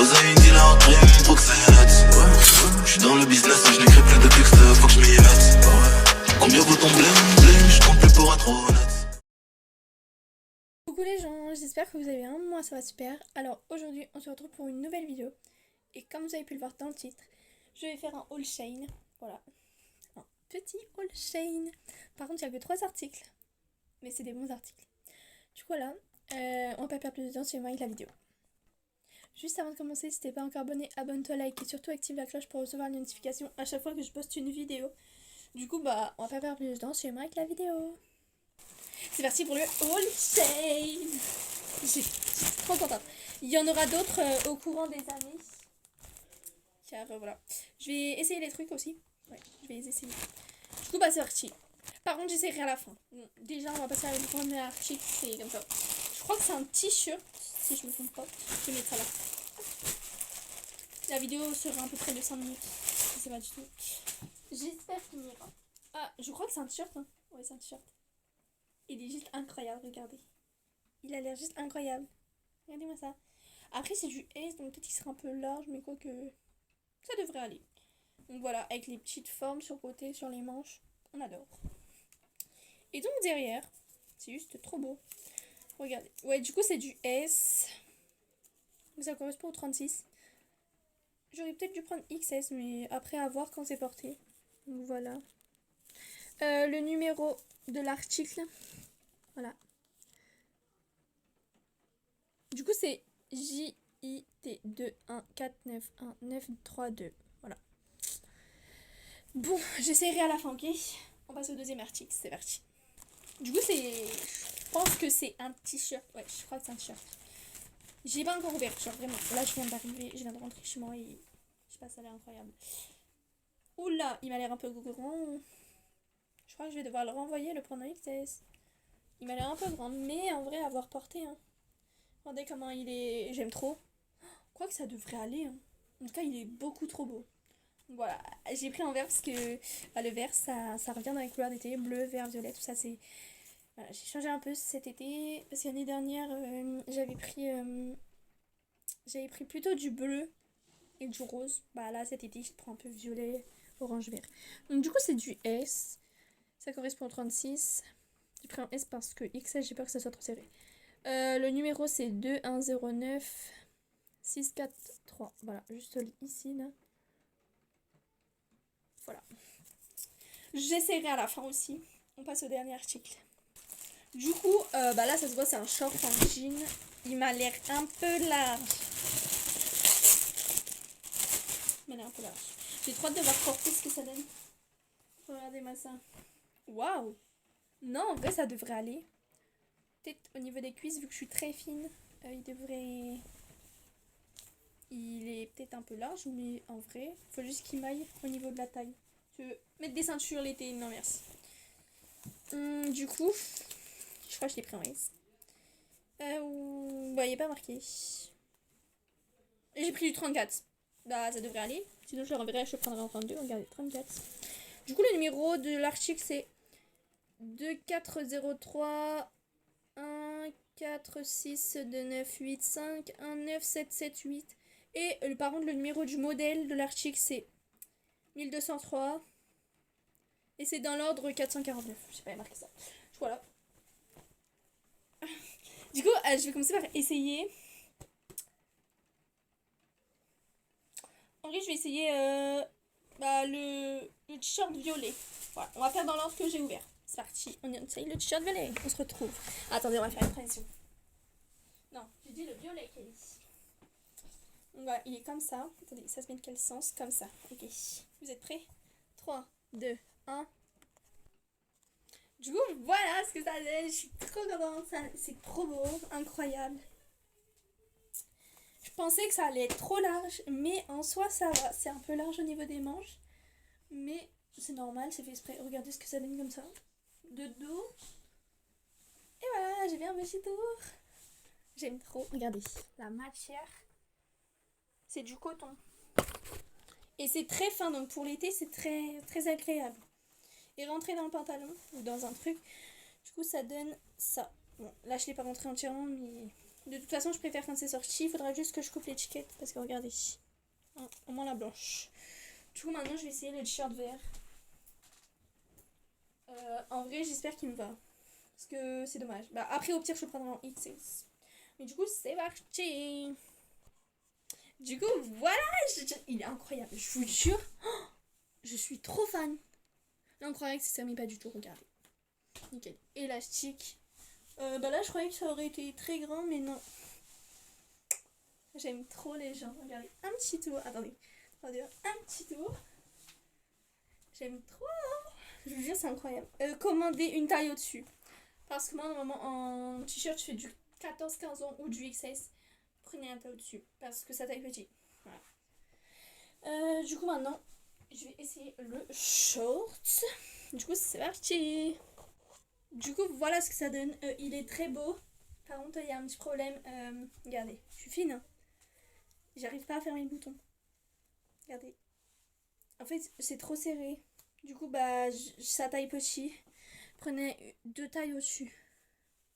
Oseille, dit la rentrée, faut que ça y net. Ouais, j'suis dans le business et je n'écris plus de texte, faut que je m'y mette. Ouais. Combien vaut ton blême, je compte plus pour être honnête. Coucou les gens, j'espère que vous allez bien, moi ça va super. Alors aujourd'hui on se retrouve pour une nouvelle vidéo. Et comme vous avez pu le voir dans le titre, je vais faire un haul chain. Voilà, un petit haul chain. Par contre il n'y a que 3 articles, mais c'est des bons articles. Du coup voilà, on va pas perdre plus de temps, suivez-moi avec la vidéo. Juste avant de commencer, si t'es pas encore abonné, abonne-toi, like et surtout active la cloche pour recevoir une notification à chaque fois que je poste une vidéo. Du coup bah on va pas perdre plus de temps, suivez-moi avec la vidéo. C'est parti pour le haul chain. Je suis trop contente. Il y en aura d'autres au courant des années. Car voilà. Je vais essayer les trucs aussi. Ouais, je vais les essayer. Du coup, bah c'est parti. Par contre, j'essaierai à la fin. Bon, déjà, on va passer à le premier article. C'est comme ça. Je crois que c'est un t-shirt. Si je me trompe pas. Je vais mettre ça là. La vidéo sera à peu près de 5 minutes. Je sais pas du tout. J'espère qu'il ira. Ah, je crois que c'est un t-shirt. Hein. Ouais, c'est un t-shirt. Il est juste incroyable, regardez. Il a l'air juste incroyable. Regardez-moi ça. Après, c'est du S, donc peut-être qu'il sera un peu large, mais quoi que ça devrait aller. Donc voilà, avec les petites formes sur le côté, sur les manches. On adore. Et donc derrière, c'est juste trop beau. Regardez. Ouais, du coup, c'est du S. Donc ça correspond au 36. J'aurais peut-être dû prendre XS, mais après à voir quand c'est porté. Donc voilà. Le numéro de l'article. Voilà. Du coup, c'est JIT214919332. Voilà. Bon, j'essaierai à la fin, ok? On passe au deuxième article, c'est parti. Du coup, je pense que c'est un t-shirt. Ouais, je crois que c'est un t-shirt. J'ai pas encore ouvert, genre vraiment. Là, je viens d'arriver, je viens de rentrer chez moi et je sais pas, ça a l'air incroyable. Oula, il m'a l'air un peu grand. Je crois que je vais devoir le renvoyer, le prendre en XS. Il m'a l'air un peu grand, mais en vrai, avoir porté, hein. Regardez comment il est. J'aime trop. Je crois que ça devrait aller. Hein. En tout cas, il est beaucoup trop beau. Voilà, j'ai pris en vert parce que bah, le vert, ça revient dans les couleurs d'été. Bleu, vert, violet, tout ça, c'est... Voilà, j'ai changé un peu cet été. Parce que l'année dernière, j'avais pris plutôt du bleu et du rose. Bah là, cet été, je prends un peu violet, orange, vert. Donc du coup, c'est du S. Ça correspond au 36. J'ai pris un S parce que XS, j'ai peur que ça soit trop serré. Le numéro, c'est 2109 643. Voilà, juste ici, là. Voilà. J'essaierai à la fin aussi. On passe au dernier article. Du coup, bah là, ça se voit, c'est un short en jean. Il m'a l'air un peu large. Il m'a l'air un peu large. J'ai trop hâte de voir porter ce que ça donne. Regardez-moi ça. Waouh! Non, en vrai, ça devrait aller. Peut-être au niveau des cuisses, vu que je suis très fine, il devrait... Il est peut-être un peu large, mais en vrai, il faut juste qu'il m'aille au niveau de la taille. Tu veux mettre des ceintures l'été? Non, merci. Du coup, je crois que je l'ai pris en S. Bah, il n'est pas marqué. Et j'ai pris du 34. Bah, ça devrait aller. Sinon, je le renverrai, je le prendrai en 32. Regardez, 34. Du coup, le numéro de l'article, c'est 2403 1462985 19778. Et par contre, le numéro du modèle de l'article, c'est 1203. Et c'est dans l'ordre 449. Je sais pas, il y a marqué ça. Voilà. Du coup, je vais commencer par essayer. En vrai, je vais essayer le t-shirt violet. Voilà, on va faire dans l'ordre que j'ai ouvert. C'est parti, on essaye le t-shirt violet. On se retrouve. Attendez, on va faire une transition. Non, j'ai dit le violet, Kelly. Donc voilà, il est comme ça. Attendez, ça se met de quel sens? Comme ça. Ok. Vous êtes prêts? 3, 2, 1. Du coup, voilà ce que ça donne. Je suis trop contente. C'est trop beau. Incroyable. Je pensais que ça allait être trop large, mais en soi, ça va. C'est un peu large au niveau des manches. Mais c'est normal, c'est fait exprès. Regardez ce que ça donne comme ça. De dos. Et voilà, j'ai fait un petit tour. J'aime trop. Regardez, la matière. C'est du coton. Et c'est très fin, donc pour l'été, c'est très, très agréable. Et rentrer dans le pantalon ou dans un truc, du coup, ça donne ça. Bon, là, je ne l'ai pas rentré entièrement, mais De toute façon, je préfère quand c'est sorti. Il faudra juste que je coupe l'étiquette. Parce que regardez, hein, au moins la blanche. Du coup, maintenant, je vais essayer le t-shirt vert. En vrai, j'espère qu'il me va. Parce que c'est dommage. Bah, après, au pire, je le prendrai en XS. Mais du coup, c'est parti. Du coup, voilà. Il est incroyable. Je vous jure. Oh, je suis trop fan. Incroyable, ça m'est pas du tout. Regardez. Nickel. Élastique. Bah là, je croyais que ça aurait été très grand, mais non. J'aime trop les gens. Regardez. Un petit tour. Attendez. Un petit tour. J'aime trop. Je vous jure, c'est incroyable. Commandez une taille au-dessus. Parce que moi, normalement, en t-shirt, je fais du 14-15 ans ou du XS. Prenez un taille au-dessus. Parce que ça taille petit. Voilà. Du coup, maintenant, je vais essayer le short. Du coup, c'est parti. Du coup, voilà ce que ça donne. Il est très beau. Par contre, il y a un petit problème. Regardez, je suis fine. Hein. J'arrive pas à fermer le bouton. Regardez. En fait, c'est trop serré. Du coup, bah, ça taille petit. Prenez deux tailles au-dessus.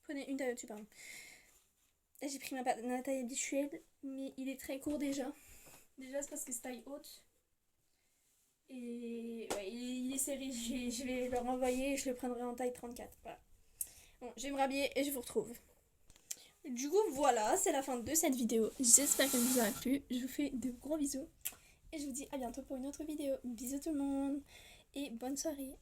Prenez une taille au-dessus, pardon. Là, j'ai pris ma taille habituelle, mais il est très court déjà. Déjà, c'est parce que c'est taille haute. Et ouais, il est serré. Je vais le renvoyer et je le prendrai en taille 34. Voilà. Bon, je vais me rhabiller et je vous retrouve. Du coup, voilà, c'est la fin de cette vidéo. J'espère qu'elle vous aura plu. Je vous fais de gros bisous. Et je vous dis à bientôt pour une autre vidéo. Bisous tout le monde. Et bonne soirée.